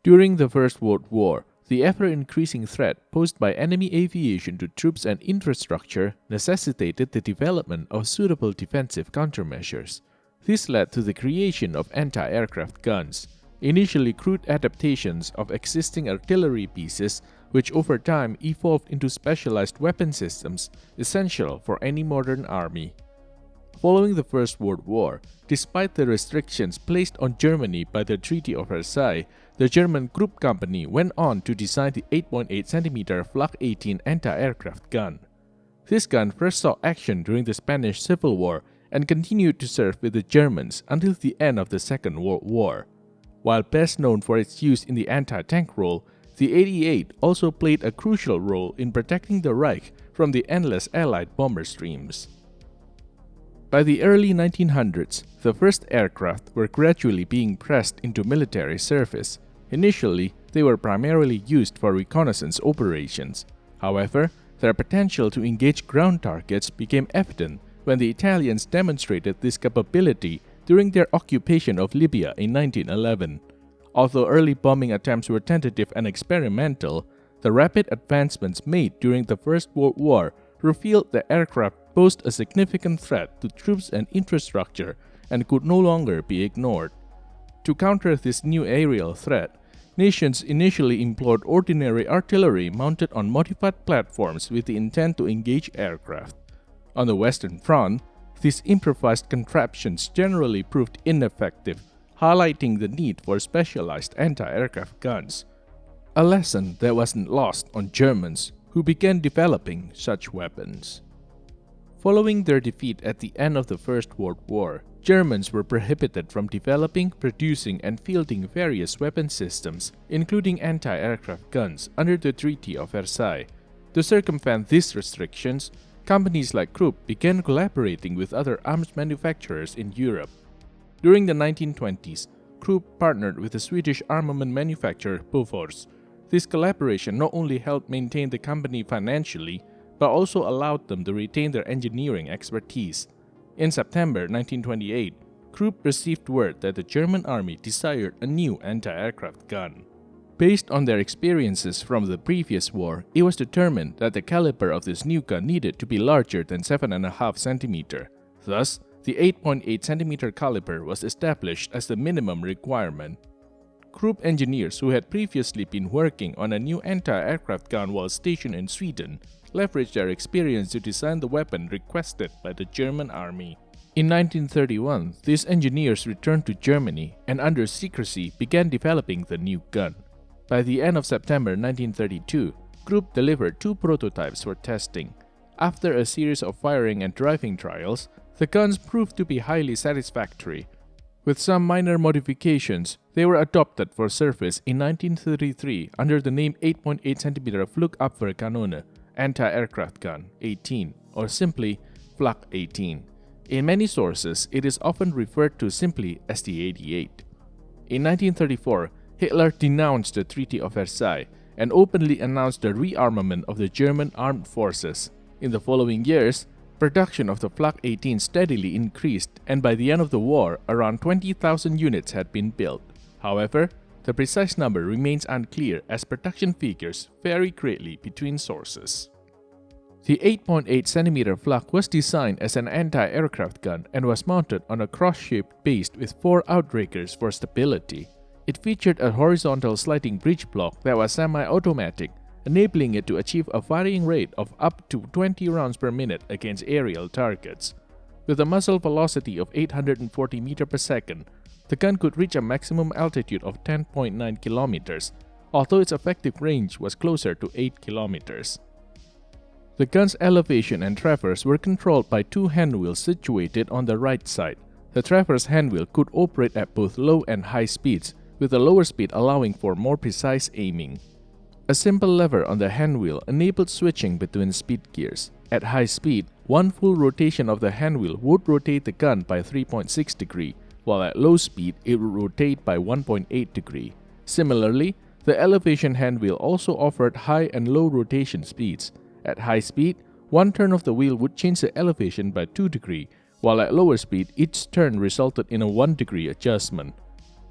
During the First World War, the ever-increasing threat posed by enemy aviation to troops and infrastructure necessitated the development of suitable defensive countermeasures. This led to the creation of anti-aircraft guns, initially crude adaptations of existing artillery pieces, which over time evolved into specialized weapon systems essential for any modern army. Following the First World War, despite the restrictions placed on Germany by the Treaty of Versailles, the German Krupp company went on to design the 8.8 cm Flak 18 anti-aircraft gun. This gun first saw action during the Spanish Civil War and continued to serve with the Germans until the end of the Second World War. While best known for its use in the anti-tank role, the 88 also played a crucial role in protecting the Reich from the endless Allied bomber streams. By the early 1900s, the first aircraft were gradually being pressed into military service. Initially, they were primarily used for reconnaissance operations. However, their potential to engage ground targets became evident when the Italians demonstrated this capability during their occupation of Libya in 1911. Although early bombing attempts were tentative and experimental, the rapid advancements made during the First World War revealed that aircraft posed a significant threat to troops and infrastructure and could no longer be ignored. To counter this new aerial threat, nations initially employed ordinary artillery mounted on modified platforms with the intent to engage aircraft. On the Western Front, these improvised contraptions generally proved ineffective, highlighting the need for specialized anti-aircraft guns, a lesson that wasn't lost on Germans, who began developing such weapons. Following their defeat at the end of the First World War, Germans were prohibited from developing, producing, and fielding various weapon systems, including anti-aircraft guns, under the Treaty of Versailles. To circumvent these restrictions, companies like Krupp began collaborating with other arms manufacturers in Europe. During the 1920s, Krupp partnered with the Swedish armament manufacturer Bofors. This collaboration not only helped maintain the company financially, but also allowed them to retain their engineering expertise. In September 1928, Krupp received word that the German army desired a new anti-aircraft gun. Based on their experiences from the previous war, it was determined that the caliber of this new gun needed to be larger than 7.5 cm. Thus, the 8.8 cm caliber was established as the minimum requirement. Krupp engineers who had previously been working on a new anti-aircraft gun while stationed in Sweden leveraged their experience to design the weapon requested by the German army. In 1931, these engineers returned to Germany and under secrecy began developing the new gun. By the end of September 1932, Krupp delivered 2 prototypes for testing. After a series of firing and driving trials, the guns proved to be highly satisfactory. With some minor modifications, they were adopted for service in 1933 under the name 8.8 cm Flugabwehrkanone, anti-aircraft gun 18, or simply Flak 18. In many sources, it is often referred to simply as the 88. In 1934, Hitler denounced the Treaty of Versailles and openly announced the rearmament of the German armed forces. In the following years, production of the Flak 18 steadily increased, and by the end of the war, around 20,000 units had been built. However, the precise number remains unclear as production figures vary greatly between sources. The 8.8 cm Flak was designed as an anti-aircraft gun and was mounted on a cross-shaped base with 4 outriggers for stability. It featured a horizontal sliding breech block that was semi-automatic, enabling it to achieve a firing rate of up to 20 rounds per minute against aerial targets. With a muzzle velocity of 840 meters per second, the gun could reach a maximum altitude of 10.9 kilometers, although its effective range was closer to 8 kilometers. The gun's elevation and traverse were controlled by 2 handwheels situated on the right side. The traverse handwheel could operate at both low and high speeds, with the lower speed allowing for more precise aiming. A simple lever on the handwheel enabled switching between speed gears. At high speed, one full rotation of the handwheel would rotate the gun by 3.6 degrees, while at low speed it would rotate by 1.8 degrees. Similarly, the elevation handwheel also offered high and low rotation speeds. At high speed, one turn of the wheel would change the elevation by 2 degrees, while at lower speed each turn resulted in a 1 degree adjustment.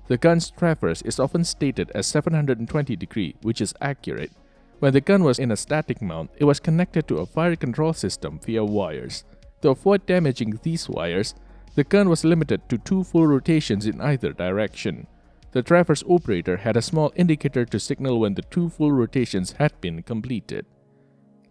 The gun's traverse is often stated as 720 degrees, which is accurate. When the gun was in a static mount, it was connected to a fire control system via wires. To avoid damaging these wires, the gun was limited to 2 full rotations in either direction. The traverse operator had a small indicator to signal when the 2 full rotations had been completed.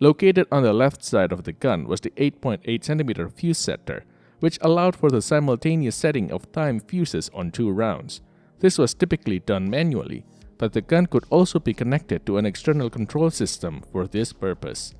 Located on the left side of the gun was the 8.8 cm fuse setter, which allowed for the simultaneous setting of timed fuses on 2 rounds. This was typically done manually, but the gun could also be connected to an external control system for this purpose.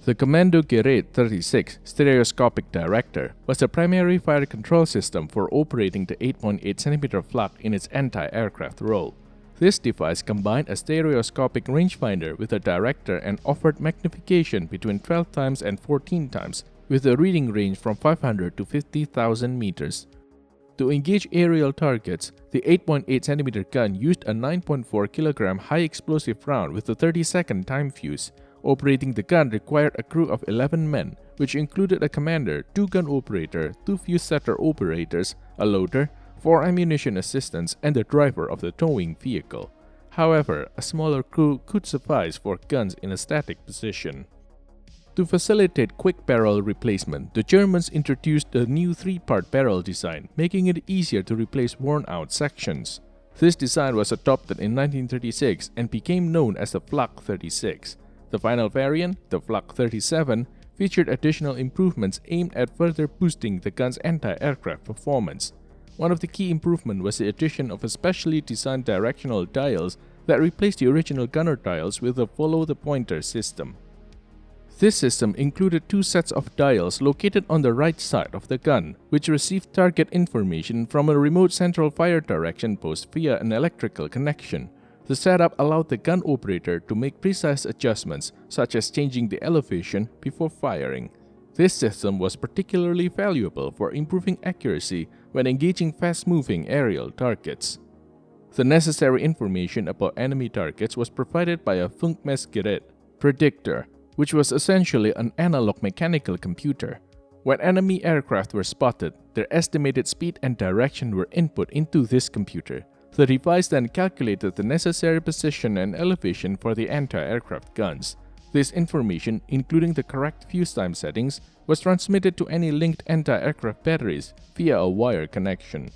The Kommando Gerät 36 stereoscopic director was the primary fire control system for operating the 8.8 cm Flak in its anti-aircraft role. This device combined a stereoscopic rangefinder with a director and offered magnification between 12 times and 14 times, with a reading range from 500 to 50,000 meters. To engage aerial targets, the 8.8 cm gun used a 9.4 kg high-explosive round with a 30-second time fuse. Operating the gun required a crew of 11 men, which included a commander, 2 gun operator, 2 fuse setter operators, a loader, 4 ammunition assistants, and the driver of the towing vehicle. However, a smaller crew could suffice for guns in a static position. To facilitate quick barrel replacement, the Germans introduced a new 3-part barrel design, making it easier to replace worn-out sections. This design was adopted in 1936 and became known as the Flak 36. The final variant, the Flak 37, featured additional improvements aimed at further boosting the gun's anti-aircraft performance. One of the key improvements was the addition of a specially designed directional dials that replaced the original gunner dials with a follow-the-pointer system. This system included 2 sets of dials located on the right side of the gun, which received target information from a remote central fire direction post via an electrical connection. The setup allowed the gun operator to make precise adjustments, such as changing the elevation before firing. This system was particularly valuable for improving accuracy when engaging fast-moving aerial targets. The necessary information about enemy targets was provided by a Funkmessgerät predictor, which was essentially an analog mechanical computer. When enemy aircraft were spotted, their estimated speed and direction were input into this computer. The device then calculated the necessary position and elevation for the anti-aircraft guns. This information, including the correct fuse time settings, was transmitted to any linked anti-aircraft batteries via a wire connection.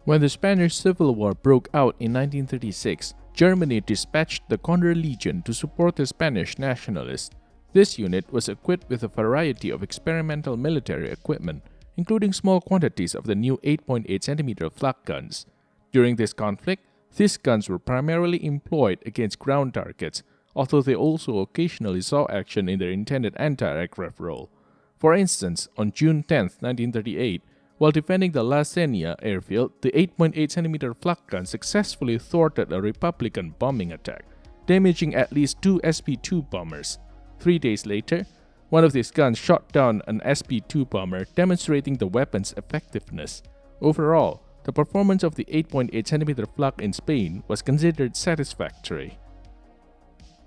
When the Spanish Civil War broke out in 1936, Germany dispatched the Condor Legion to support the Spanish nationalists. This unit was equipped with a variety of experimental military equipment, including small quantities of the new 8.8 cm Flak guns. During this conflict, these guns were primarily employed against ground targets, although they also occasionally saw action in their intended anti-aircraft role. For instance, on June 10, 1938, while defending the La Senia airfield, the 8.8 cm Flak gun successfully thwarted a Republican bombing attack, damaging at least 2 SP-2 bombers. 3 days later, one of these guns shot down an SP-2 bomber, demonstrating the weapon's effectiveness. Overall, the performance of the 8.8 cm Flak in Spain was considered satisfactory.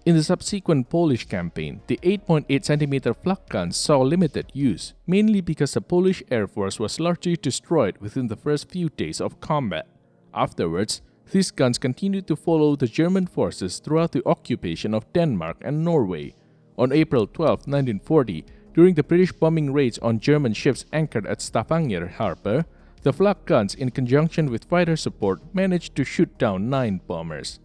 In the subsequent Polish campaign, the 8.8 cm Flak guns saw limited use, mainly because the Polish Air Force was largely destroyed within the first few days of combat. Afterwards, these guns continued to follow the German forces throughout the occupation of Denmark and Norway. On April 12, 1940, during the British bombing raids on German ships anchored at Stavanger harbor, the Flak guns, in conjunction with fighter support, managed to shoot down 9 bombers.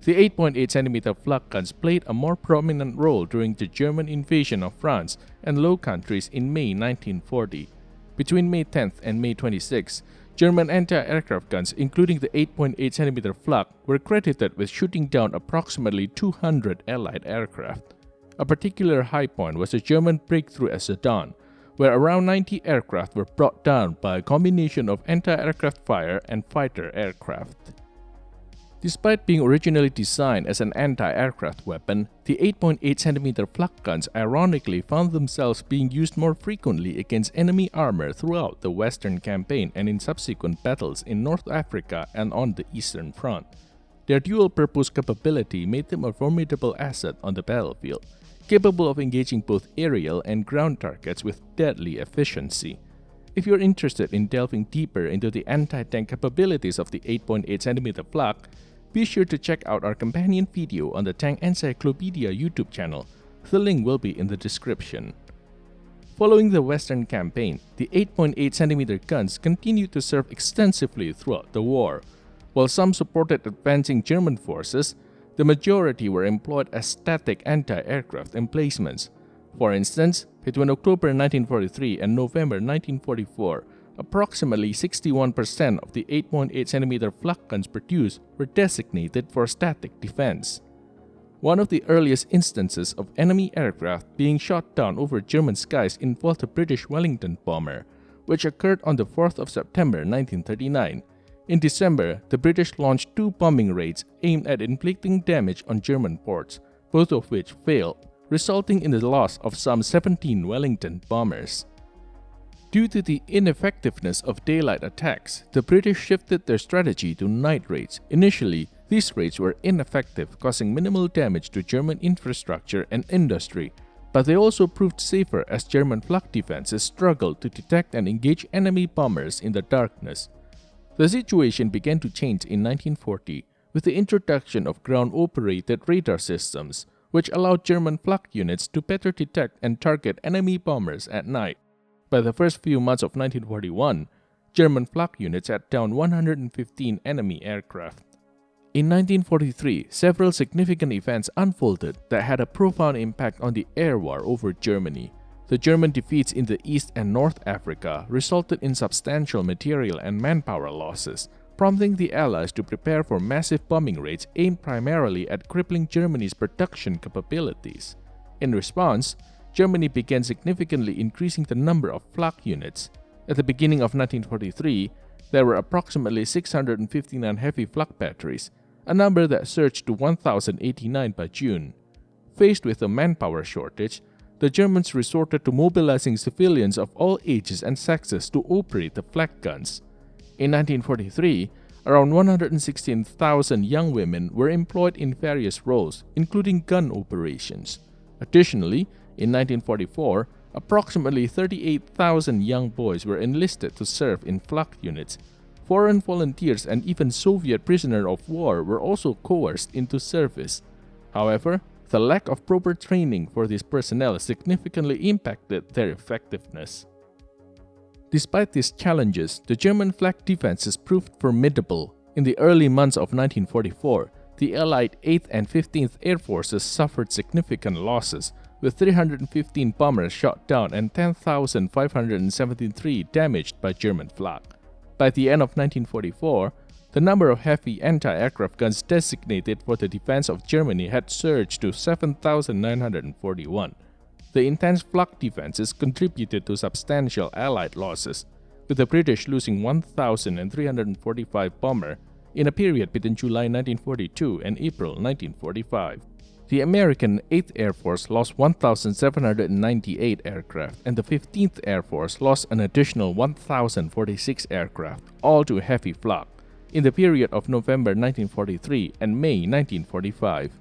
The 8.8 cm Flak guns played a more prominent role during the German invasion of France and Low Countries in May 1940. Between May 10 and May 26, German anti-aircraft guns, including the 8.8 cm Flak, were credited with shooting down approximately 200 Allied aircraft. A particular high point was the German breakthrough at Sedan, where around 90 aircraft were brought down by a combination of anti-aircraft fire and fighter aircraft. Despite being originally designed as an anti-aircraft weapon, the 8.8 cm Flak guns ironically found themselves being used more frequently against enemy armor throughout the Western campaign and in subsequent battles in North Africa and on the Eastern Front. Their dual-purpose capability made them a formidable asset on the battlefield, capable of engaging both aerial and ground targets with deadly efficiency. If you're interested in delving deeper into the anti-tank capabilities of the 8.8cm Flak, be sure to check out our companion video on the Tank Encyclopedia YouTube channel. The link will be in the description. Following the Western campaign, the 8.8cm guns continued to serve extensively throughout the war. While some supported advancing German forces, the majority were employed as static anti-aircraft emplacements. For instance, between October 1943 and November 1944, approximately 61% of the 8.8cm Flak guns produced were designated for static defense. One of the earliest instances of enemy aircraft being shot down over German skies involved the British Wellington bomber, which occurred on the 4th of September 1939. In December, the British launched 2 bombing raids aimed at inflicting damage on German ports, both of which failed, resulting in the loss of some 17 Wellington bombers. Due to the ineffectiveness of daylight attacks, the British shifted their strategy to night raids. Initially, these raids were ineffective, causing minimal damage to German infrastructure and industry, but they also proved safer as German flak defenses struggled to detect and engage enemy bombers in the darkness. The situation began to change in 1940 with the introduction of ground-operated radar systems, which allowed German flak units to better detect and target enemy bombers at night. By the first few months of 1941, German flak units had downed 115 enemy aircraft. In 1943, several significant events unfolded that had a profound impact on the air war over Germany. The German defeats in the East and North Africa resulted in substantial material and manpower losses, prompting the Allies to prepare for massive bombing raids aimed primarily at crippling Germany's production capabilities. In response, Germany began significantly increasing the number of flak units. At the beginning of 1943, there were approximately 659 heavy flak batteries, a number that surged to 1,089 by June. Faced with a manpower shortage, the Germans resorted to mobilizing civilians of all ages and sexes to operate the flak guns. In 1943, around 116,000 young women were employed in various roles, including gun operations. Additionally, in 1944, approximately 38,000 young boys were enlisted to serve in flak units. Foreign volunteers and even Soviet prisoners of war were also coerced into service. However, the lack of proper training for these personnel significantly impacted their effectiveness. Despite these challenges, the German flak defenses proved formidable. In the early months of 1944, the Allied 8th and 15th Air Forces suffered significant losses, with 315 bombers shot down and 10,573 damaged by German flak. By the end of 1944, the number of heavy anti-aircraft guns designated for the defense of Germany had surged to 7,941. The intense flak defenses contributed to substantial Allied losses, with the British losing 1,345 bombers in a period between July 1942 and April 1945. The American 8th Air Force lost 1,798 aircraft, and the 15th Air Force lost an additional 1,046 aircraft, all to heavy flak, in the period of November 1943 and May 1945.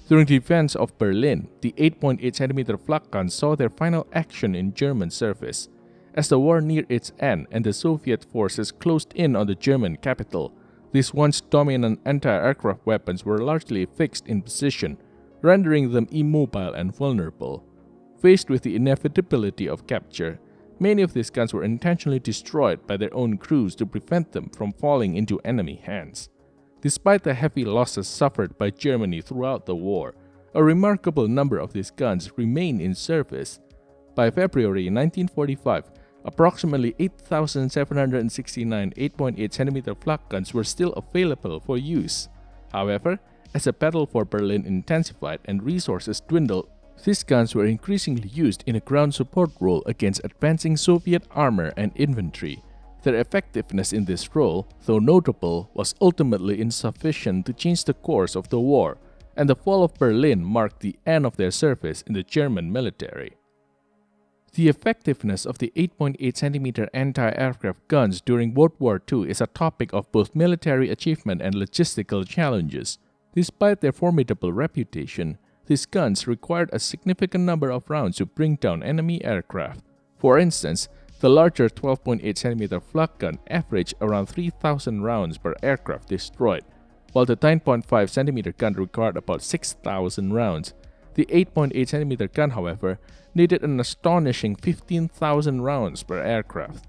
During the defense of Berlin, the 8.8cm flak guns saw their final action in German service. As the war neared its end and the Soviet forces closed in on the German capital, these once dominant anti-aircraft weapons were largely fixed in position, rendering them immobile and vulnerable. Faced with the inevitability of capture, many of these guns were intentionally destroyed by their own crews to prevent them from falling into enemy hands. Despite the heavy losses suffered by Germany throughout the war, a remarkable number of these guns remained in service. By February 1945, approximately 8,769 8.8cm flak guns were still available for use. However, as the battle for Berlin intensified and resources dwindled, these guns were increasingly used in a ground support role against advancing Soviet armor and infantry. Their effectiveness in this role, though notable, was ultimately insufficient to change the course of the war, and the fall of Berlin marked the end of their service in the German military. The effectiveness of the 8.8cm anti-aircraft guns during World War II is a topic of both military achievement and logistical challenges. Despite their formidable reputation, these guns required a significant number of rounds to bring down enemy aircraft. For instance, The larger 12.8cm Flak gun averaged around 3,000 rounds per aircraft destroyed, while the 9.5cm gun required about 6,000 rounds. The 8.8cm gun, however, needed an astonishing 15,000 rounds per aircraft.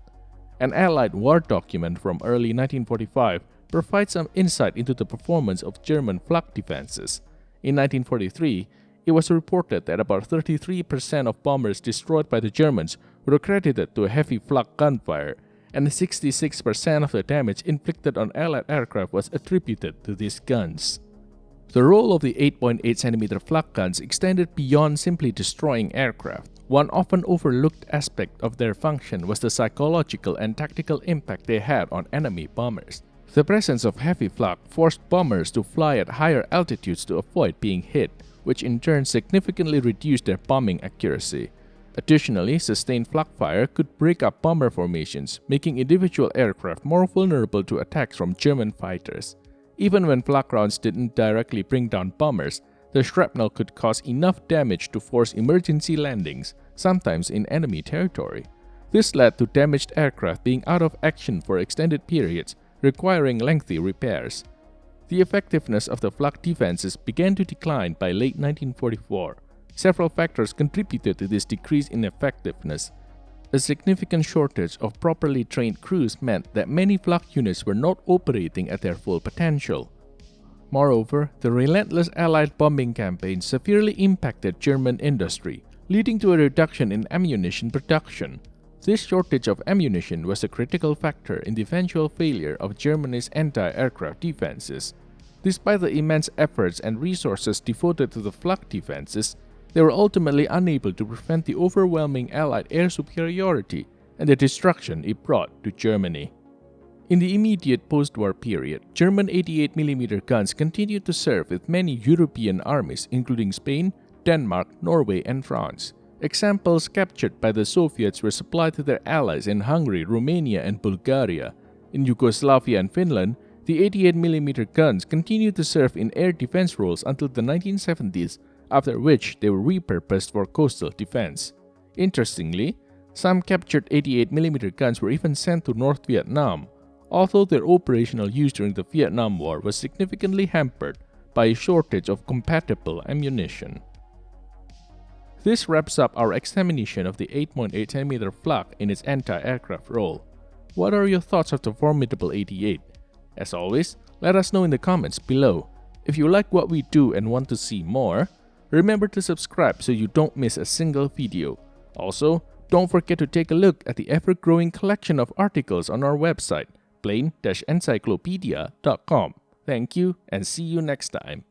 An Allied war document from early 1945 provides some insight into the performance of German flak defenses. In 1943, it was reported that about 33% of bombers destroyed by the Germans were credited to a heavy flak gunfire, and 66% of the damage inflicted on Allied aircraft was attributed to these guns. The role of the 8.8cm flak guns extended beyond simply destroying aircraft. One often overlooked aspect of their function was the psychological and tactical impact they had on enemy bombers. The presence of heavy flak forced bombers to fly at higher altitudes to avoid being hit, which in turn significantly reduced their bombing accuracy. Additionally, sustained flak fire could break up bomber formations, making individual aircraft more vulnerable to attacks from German fighters. Even when flak rounds didn't directly bring down bombers, the shrapnel could cause enough damage to force emergency landings, sometimes in enemy territory. This led to damaged aircraft being out of action for extended periods, requiring lengthy repairs. The effectiveness of the flak defenses began to decline by late 1944. Several factors contributed to this decrease in effectiveness. A significant shortage of properly trained crews meant that many flak units were not operating at their full potential. Moreover, the relentless Allied bombing campaign severely impacted German industry, leading to a reduction in ammunition production. This shortage of ammunition was a critical factor in the eventual failure of Germany's anti-aircraft defenses. Despite the immense efforts and resources devoted to the flak defenses, they were ultimately unable to prevent the overwhelming Allied air superiority and the destruction it brought to Germany. In the immediate post-war period, German 88mm guns continued to serve with many European armies, including Spain, Denmark, Norway, and France. Examples captured by the Soviets were supplied to their allies in Hungary, Romania, and Bulgaria. In Yugoslavia and Finland, the 88mm guns continued to serve in air defense roles until the 1970s, after which they were repurposed for coastal defense. Interestingly, some captured 88mm guns were even sent to North Vietnam, although their operational use during the Vietnam War was significantly hampered by a shortage of compatible ammunition. This wraps up our examination of the 8.8cm Flak in its anti-aircraft role. What are your thoughts of the formidable 88? As always, let us know in the comments below. If you like what we do and want to see more, remember to subscribe so you don't miss a single video. Also, don't forget to take a look at the ever-growing collection of articles on our website, plain-encyclopedia.com. Thank you and see you next time.